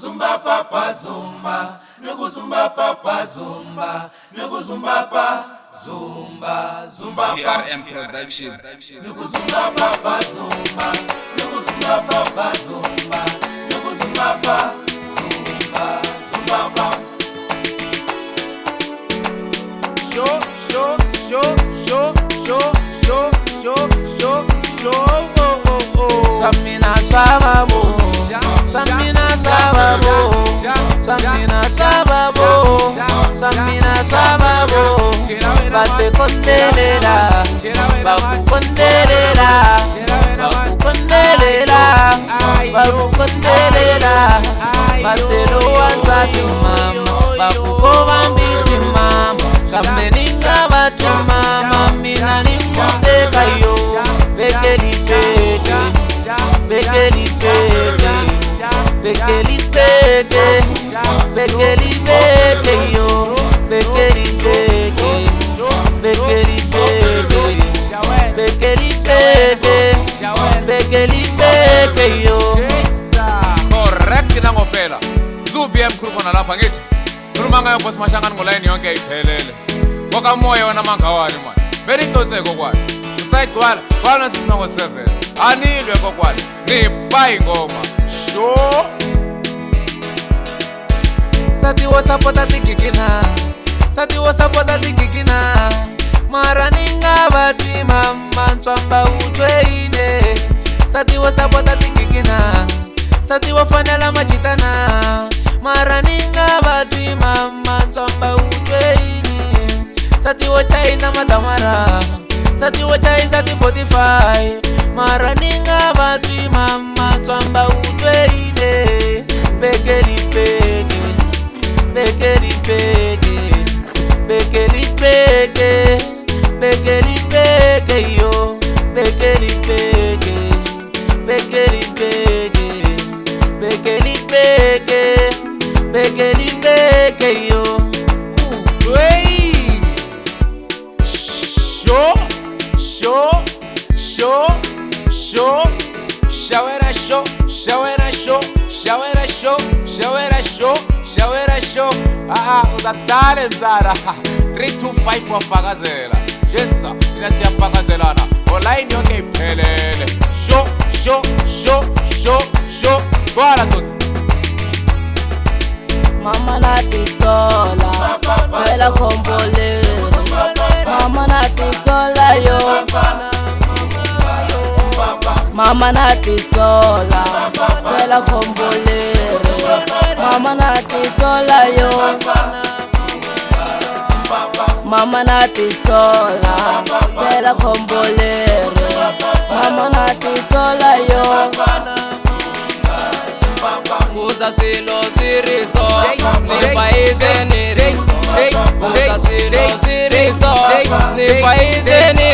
Nukuzumba papa zumba, nukuzumba papa zumba, nukuzumba pa zumba, zumba TRM Production. Nukuzumba papa zumba, nukuzumba papa zumba, nukuzumba pa zumba, zumba pa. Show, show, show, show, show, show, show, show, show, oh, oh, oh. Samina swavava, samina swavava, samina swavava, samina swavava. Bate kondelela, baku kondelela, baku kondelela, baku kondelela. Bate lo wasabi mama, baku fova mbiti mama. Kambeninga batu mama, mina ni muteka yo. Bekeli peke, bekeli peke, bekeli peke, bekeli peke yo. Bekeli peke, bekeli peke, bekeli peke, bekeli peke yo. Correct na ngopela. Zubiem khuluma lapha ngithi. Khuluma ngayo boss mashangane ngoline yonke ayiphelele. Boka moya wona mangawani manje. Very close kokwani. Usayigcwala, bana sinongo 7. Anilwe kokwani. Ngipha ingoma. Sho. Sati wo sapota tigigina, sati wo sapota tigigina. Mara ninga bati mama ntswamba utweine. Sati wo sapota tigigina, sati wo fanela machitana. Mara ninga bati mama ntswamba utweine. Sati wo chaiza madamara, sati wo chaiza ti 45. Mara ninga bati mama ntswamba utweine. Bekeli peke, bekeli peke, bekeli peke, bekeli peke yo. Bekeli peke, bekeli peke, bekeli peke, bekeli peke yo. Hey! Show, show, show, show, shawera show, shawera show, shawera show, shawera show, shawera show. Uzadale mzara 325 wafakazela. Yes sir, sina siyafakazelana. Online yonke iphelele. Show, show, show, show, show. Bora tozi. Mama nati sola, bela kombolero. Mama nati sola yo. Mama nati sola, bela kombolero. Mama nati sola yo. Mama nati sola, bela kombolero. Mama nati sola yo. Kuza silo siriso, ni paize ni riso. Kuza silo siriso, ni paize ni